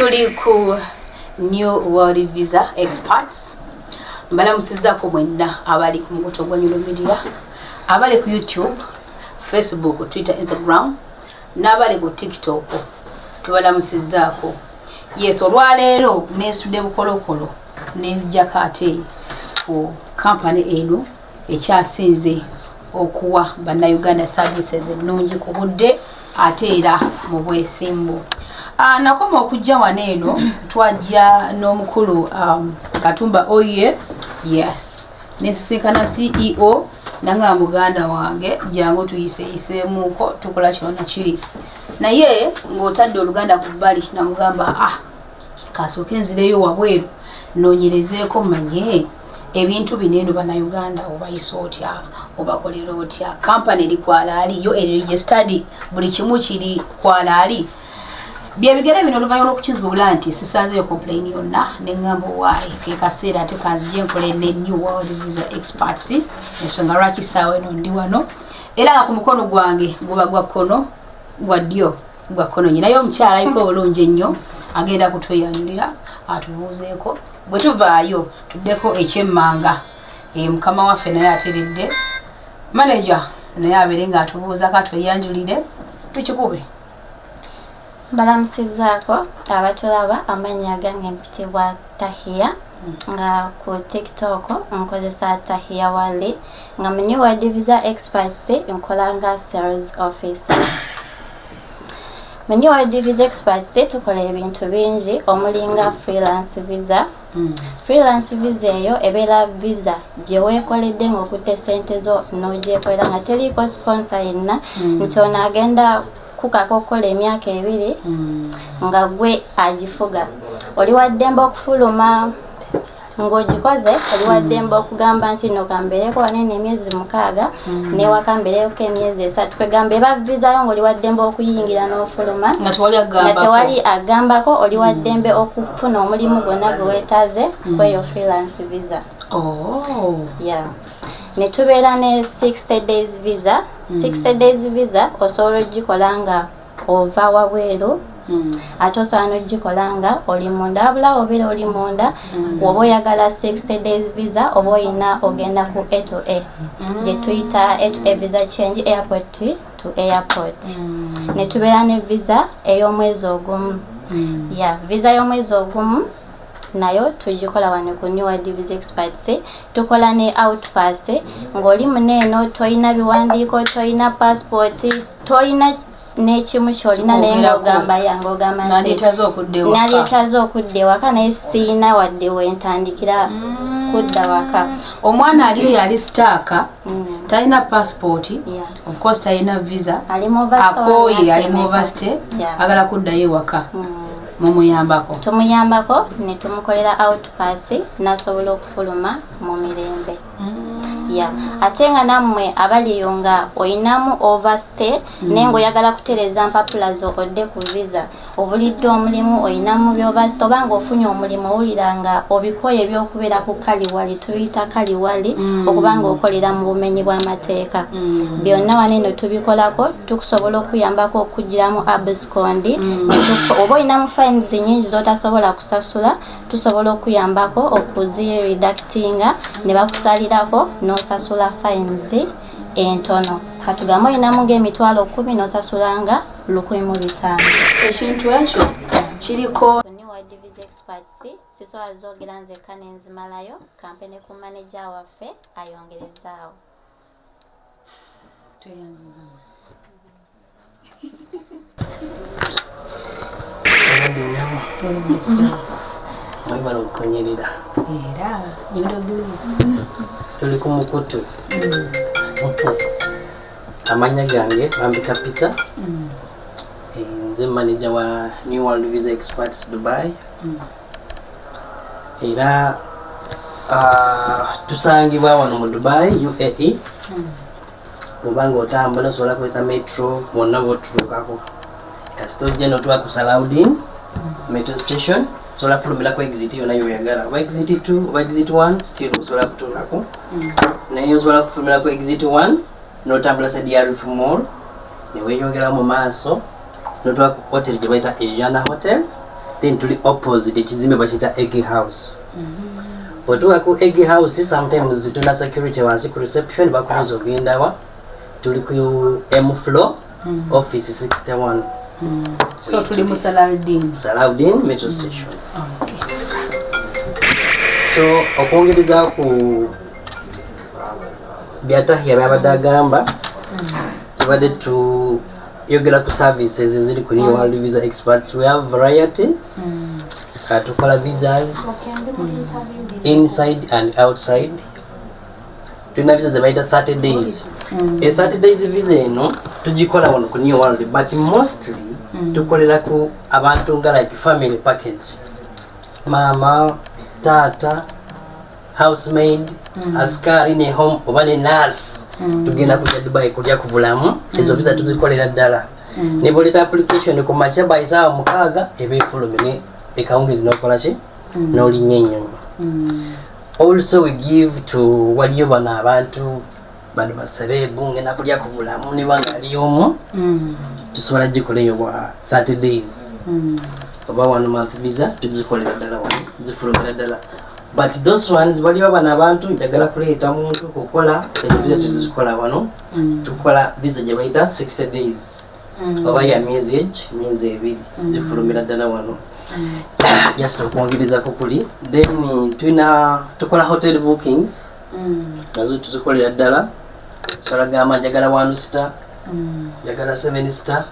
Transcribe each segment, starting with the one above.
tuli ku New World Visa Experts. Mbala musizako mwenna abali ku mukuto gwa Nyundo Media, abali ku YouTube, Facebook, Twitter, Instagram, n'abali ku TikTok. Tubala musizako. Yes, olwaleero nesude bukolokolo nezijjako ate ku company eno ekyasinze okuwa bannayuganda services ennungi ku budde ate era mu bwesimbu. Nakoma okujja waneeno twajja n'omukulu Katumba Oye. Yes, nesisinkana CEO nanga muganda wange jangu tuyiseemuuko tukola kyonna kiri naye ng'otadde oluganda ku bbali namugamba kasooke nzireyo wabweru noonyerezeeko manye ebintu bineeno bannayuganda obayisa otya obakolera otya kampani eri kwalaali yo registered buli kimu kiri kwalaali byebigere bino oluvannyuma lw'okukizuula nti sisanzeyo complain yonna neŋŋamba owaayi ke kaseera ate kanzije nkole ne New World Visa Experts ensonga lwaki saawa eno ndi wano era nga ku mukono gwange guba gwa kkono gwa ddyo gwa kkono nyinayo omukyala ayiko obulungi ennyo agenda kutweyanyulira atubuuzeeko bwe tuvaayo tuddeko ekyemmanga mukama waffe naye ateredde manager naye abeere ng'atubuuzako atweyanjulire tukikube. Balamusizaako abatulaba amannya gange mpitibwa Tahia nga ku TikTok nkozesa Tahia Wali nga mu New World Visa Experts nkolanga sales officer. Mu New World Visa Experts tukola ebintu bingi omulinga freelance visa. Freelance visa eyo ebeera visa gye weekoledde ng'okutte ssente zo n'ogyekolera nga teriiko sponsor yenna nti ono agenda kukako okukola emyaka 2 nga gwe agifuga. Oli waddembe okufuluma ng'ogikoze, oli waddembe okugamba nti no kambeereko wanene emyezi 6 newaka mbeereko emyezi 3 kwegamba eba vizayo ng'oli waddembe okuyingira n'ofuluma nga tewali agambako. Oli waddembe okufuna omulimu gwonna gwe weetaaze kweyo freelance visa. Yeah. Ne tubeera ne 60 days visa. 60 days visa osobola ogikola nga ova wabweru ate osobola n'ogikola nga oli munda wabula obeera oli munda oba oyagala 60 days visa oba oyina ogenda ku A to A gye tuyita A to A visa change airport to airport. Ne tubeera ne visa ey'omwezi ogumu. Visa y'omwezi ogumu nayo tugikola wano ku New World Visa Experts. Tukola ne outpass ng'oli muneeno toyina biwandiiko, toyina passport, toyina n'ekimu kyolina naye ng'ogamba yange ogamba nti naleetaze okudda ewaka naye siina wadde wentandikira kudda waka. Omwana ali yali staaka talina passport, of course talina visa, akooye ali mu university agala kuddayo ewaka. Mumuyambako. Tumuyambako ne tumukolera outpass nasobola okufuluma mu mirembe. Ate nga nammwe abaliyo nga oyinamu overstay naye ng'oyagala kutereeza mpapula zo odde ku visa obulidde omulimu oyinamu by'overstay oba ng'ofunye omulimu owulira nga obikoye ebyokubeera ku kaliwali tuyita kaliwali okuba ng'okolera mu bumenyi bw'amateeka byonna waneeno tubikolako tukusobola okuyambako okugiramu abscondi oba oyinamu fines nyingi z'otasobola kusasula tusobola okuyambako okuzireductinga ne bakusalirako n'osasula fines entono. Katugamba oyinamu ng'emitwalo 10 n'osasulanga 1,500. Ekintu ekyo kiriko New World Visa Experts sisobola zoogera nzekka nenzimalayo kampeni ku manager waffe ayongerezaawo. Mwebala okukonyerera era Nyundo tuli ku mukutu. Amanya gange bambika Peter, nze manager wa New World Visa Experts Dubai. Era tusangibwa wano mu Dubai UAE. Bw'obanga otambula osobola kukozesa metro wonna bw'otutuukako kasita ojja n'otuuka ku Salaudin metro station sola fulumira ku exit yonna yoyagala oba exit 2 oba exit 1 still osobola kutuukako naye osobola kufulumira ku exit 1 n'otambula side ya Roof Mall ne weeyongera mu maaso n'otuuka ku hotel gye bayita Asiana Hotel then tuli opposite ekizimbe bakiyita Egg House. Bw'otuuka ku Egg House sometimes tuna security wansi ku reception bakubuuza ogenda wa. Tuli ku M floor office 61. So tuli mu Salaudin metro station. Okay. So okwongereza ku byatahiya byabadde agamba tubadde tuyogera ku services eziri ku New World Visa Experts. We have variety. Tukola visas inside and outside. Tuna visas about 30 days. A 30 days visa eno tugikola wano ku New World, but mostly tukolera ku abantu nga like family package. Mama, tata, housemaid, askari ne home oba ne nurse tugenda kujja Dubai kulya ku bulamu. Ezo visa tuzikolera ddala. Ne boleta application ku macha by saa 6 ebefulumine ekawungezi nokola ki n'olinnya. Also we give to waliyo bana abantu bano baserebu ngenda kulya ku bulamu ne banga aliyomu tusobola gikoleyo bwa 30 days oba 1 month visa tuzikolera ddala wano zifulumira ddala. But those ones waliyo bana abantu njagala kuleeta muntu kukola ezo visa tuzikola wano. Tukola visa gye bayita 60 days oba ya miezi 2 zifulumira ddala wano. Just okwongereza kukuli. Then tukola hotel bookings nazo tuzikolera ddala. Sola gamba njagala 1 star njagala 7 star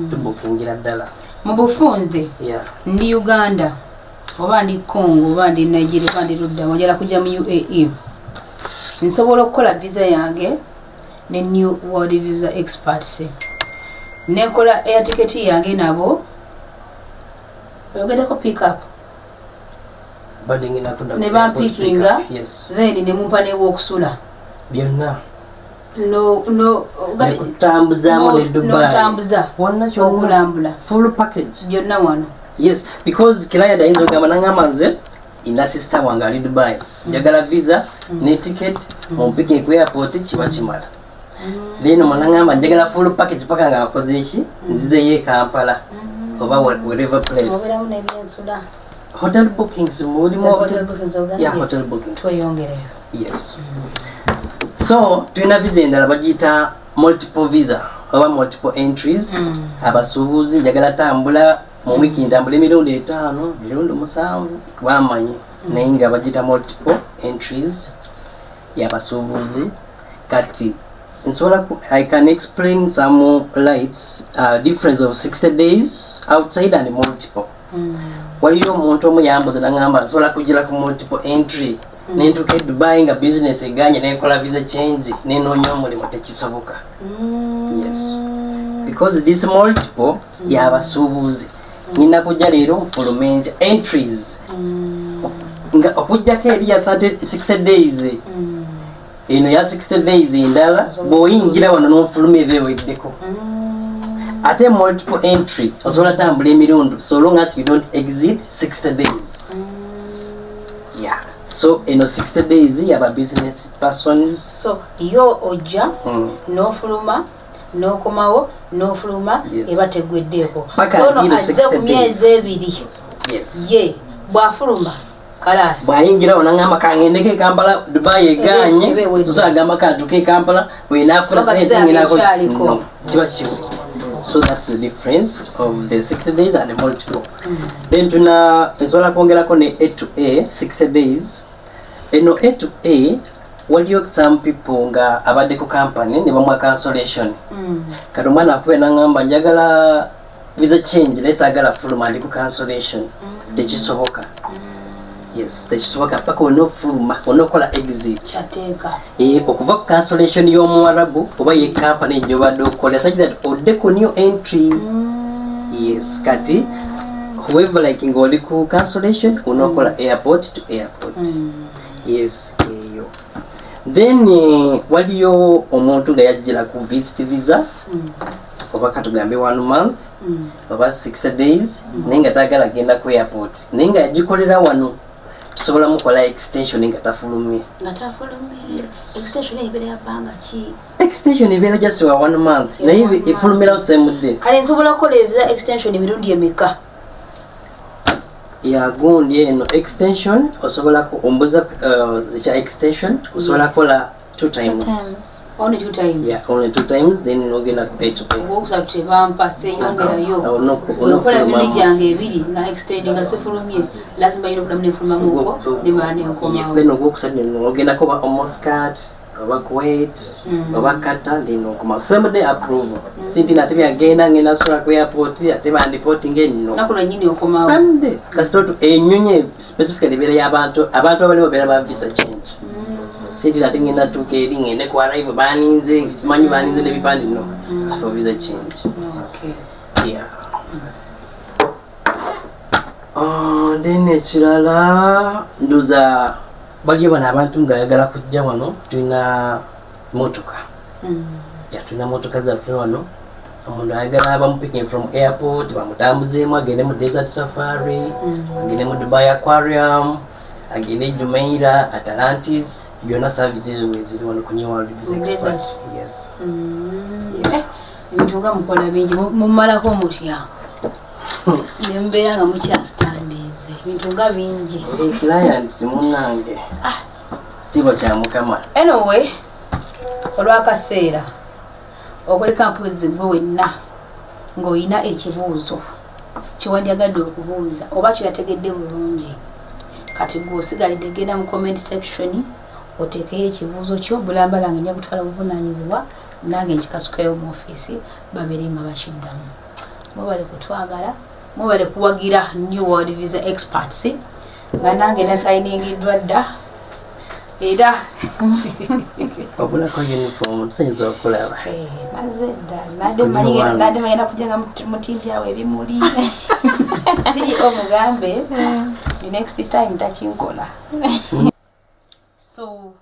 tubukingira ddala. Mu bufunze ndi Uganda oba ndi Congo oba ndi Nigeria oba ndi Rwanda njagala kujja mu UAE, nsobola okukola visa yange ne New World Visa Experts nekola air ticket yange nabo oyogedeko pick up ne bampikinga then ne mumpa n'ew'okusula byonna kutambuzamu ne Dubai okulambula full package byonna wano. Yes, because client ayinza ogamba nangamba nze ina sister wange ali Dubai njagala visa ne ticket mumpike ku airport kiba kimala. Then mwanangamba njagala full package paka nga akoze eki nzize ye Kampala oba wherever place. Hotel bookings hotel bookings. Yeah, hotel bookings. Yes. So tuna visa endala bagiyita multiple visa oba multiple entries. Abasuubuzi njagala tambula mu wiki ntambula emirundi 5 mirundi 7 wamanyi naye nga bagiyita multiple entries y'abasuubuzi. Kati nsobola I can explain some lights difference of 60 days outside and multiple. Waliyo omuntu omu yambuza nangamba nsobola kugira ku multiple entry nentuka Dubai nga business eganye nekola visa change nenoonya omulimu tekisoboka. Yes, because this multiple y'abasuubuzi nina kujja leero nfulumenge entries nga okujjako eri ya 60 days eno ya 60 days endala bw'oyingira wano n'onfuluma ebeeweddeko. Ate multiple entry osobola tambula emirundi so long as you don't exceed 60 days. Yeah, so eno 60 days yaba business persons. So yo ojja n'ofuluma n'okomawo n'ofuluma ebategweddeeko. So no azze ku myezi 2 ye bw'afuluma kalasi bw'ayingira onangamba kangendeko e Kampala Dubai eganye tusobola gamba kantuke e Kampala wenaafuna sente nginaako kiba kiwe. So that's the difference of the 60 days and the multiple. Then tusobola kwongerako ne A to A 60 days. Eno A to A waliyo some people nga abadde ku company ne bamwa cancellation. Kati omwana akube nangamba njagala visa change lesagala fuluma ndi ku cancellation tekisoboka. Yes, tekisoboka paka onofuluma onokola exit okuva ku cancellation y'Omuwarabu oba ye company gy'obadde okola such that odde ku new entry. Yes, kati whoever like ng'oli ku cancellation onokola airport to airport. Yes, eyo. Then waliyo omuntu nga yajjira ku visit visa oba katugambe 1 month oba 60 days naye nga taagala genda ku airport naye nga yagikolera wano tusobola mukola extension nga tafulumye. Yes. Extension ebeera just wa 1 month naye efulumira same day. Kale nsobola kukola visa extension emirundi emeka ya gundi eno extension osobola ko ombuza zicha extension osobola kola 2 times. Only 2 times. Yeah, only 2 times. Then ogenda pay to pay. Okusabye bampa seyongera yo. Okola bindi jange ebiri na extending asefulumye. Lazima yino kula mnefuluma muko ne bane nkoma. Yes, then okusabye ogenda ko almost cut. Oba Kuwait, oba Qatar, then okuma. Same day approval. Sinti natebe agenda ngena sola ku airport ateba reporting eno. Nakola nyini okoma. Sunday. Kasito enyunye specifically bere yabantu abali bera ba visa change. Sinti natingenda tukeri ngende ku arrive baninze simanyi baninze ne bipandi no. It's for visa change. Okay. Yeah. Then ekirala nduza bali bana abantu nga yagala kujja wano tulina motoka. Ya tulina motoka zaffe wano. Omuntu ayagala abamu picking from airport bamutambuzeemu agende mu desert safari, agende mu Dubai Aquarium, agende Jumeirah, Atlantis, byonna services ziri wano ku New World Visa Expert. Yes. Ebintu nga mukola bingi mumalako mutya. Nembeera nga mukyastandize ebintu nga bingi. Clients munange. Tibo kya mukama. Anyway, olwakaseera okuleka mpozi gwe wenna ng'olina ekibuuzo kiwandyagadde okubuuza oba kyategedde bulungi kati gwe osigalidde genda mu comment section oteekeyo ekibuuzo kyo bulambalanga nja kutwala buvunaanyizibwa nange nkikasukayo mu ofiisi babere nga bakiddamu. Mubale kutwagala, mubale kuwagira New World Visa Experts nga nange nasayiningiddwa dda era Wabula ko uniform tusinza okulaba. Nazedda nade mayina kujanga mu TV yawe ebimuli. Siri omugambe the next time takinkola. So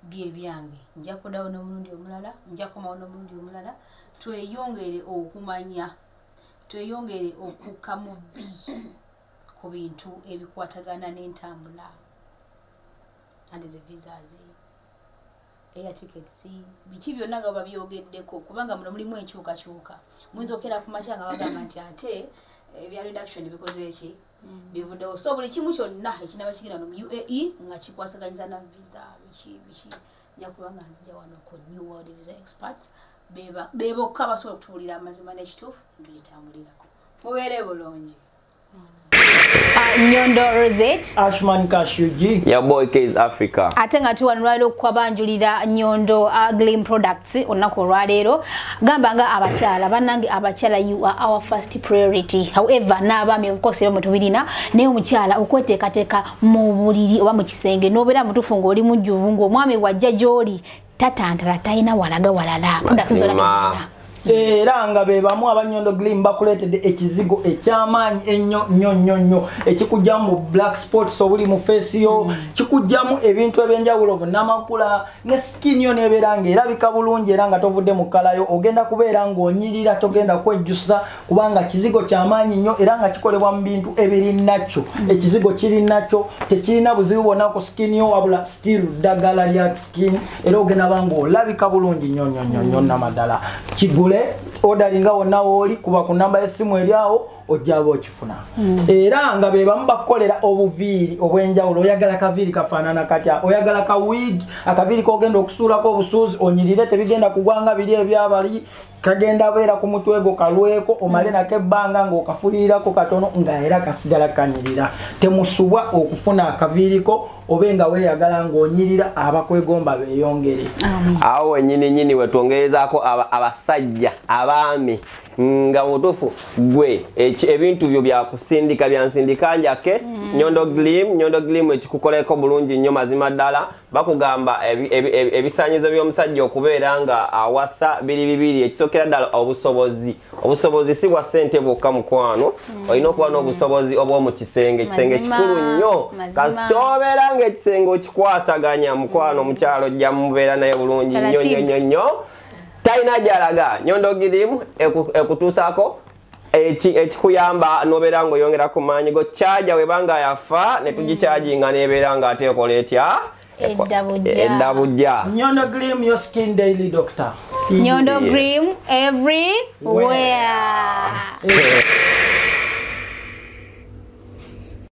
bye byange nja kudawo n'omulundi omulala nja komawo n'omulundi omulala tweyongere okumanya tweyongere okukamubi ku bintu ebikwatagana n'entambula and the visas air tickets biki byonna nga babyogeddeko kubanga muno mulimu enkyukakyuka muyinza okera ku makya nga bagamba nti ate ebya reduction bikoze eki bivuddewo so buli kimu kyonna ekinaba kigenda no mu UAE nga kikwasaganyiza na visa biki nja kubanga nzija wano ku New World Visa Experts bebokka basobola okutubuulira amazima n'ekituufu ng'etambulirako mubeere bulungi. Nyondo Rosette Ashman Kashuji ya boy K's Africa ate nga tuwanulwaliro okwabanjulira Nyondo Gleam Products olunaku olwaleero gamba nga abakyala bannange abakyala you are our first priority. However n'abaami obukose bamutubirina naye omukyala okweteekateeka mu buliri oba mu kisenge n'obeera mutuufu ng'oli mujjuvu ng'omwami wajja gy'oli tatantala talina walaga walala products zonna tuzirina. Era nga bebamu abanyondo Gleam bakuletedde ekizigo ekyamaanyi ennyo ekikujjamu mu black spots obuli mu face yo kikujjamu ebintu ebyenjawulo bunnamakula ne skin yo nebeera nga erabika bulungi era nga tovudde mu kala yo ogenda kubeera ng'onyirira togenda kwejjusa kubanga kizigo kyamaanyi nnyo era nga kikolebwa mu bintu ebiri nakyo ekizigo kiri nakyo tekirina buzibu bwonna ku skin yo wabula still ddagala lya skin era ogenda banga olabika bulungi nnyo namadala kigule odalinga wonna woli kuba ku namba y'essimu eryawo ojjaba okifuna. Era nga bebamu bakukolera obuviiri obwenjawulo oyagala kaviiri kafaanana katya oyagala ka wig akaviiri kogenda okusuulako obusuuzi onyirire tebigenda kugwanga biri ebyabali kagenda beera ku mutwe gwo kalweko omale nako ebbanga ng'okafuliirako katono nga era kasigala kanyirira temusubwa okufuna akaviiriko obe nga weeyagala ng'onyirira abakwegomba beeyongere. awo wennyini wetwongerezaako abasajja abaami nga mutuufu gwe ebintu byo byakusindika byansindika njake Nyondo Gleam ekikukoleko bulungi nnyo mazima ddala bakugamba ebisaanyizo by'omusajja okubeera nga awasa biri bibiri ekisookera ddala obusobozi si bwa ssente bwokka mukwano olina okuba n'obusobozi obw'omu kisenge kikulu nnyo kasita obeera ng'ekisenge okikwasaganya mukwano omukyalo ojja mubeera naye bulungi nnyo talina gyalaga Nyondo Gleam ekutuusaako ekikuyamba nobeera ng'oyongera ku maanyi go charger webanga yafa ne tugichaginga nebeera nga ate ekola etya eddabujja. Nyondo Gleam, your skin daily doctor. Nyondo Gleam everywhere.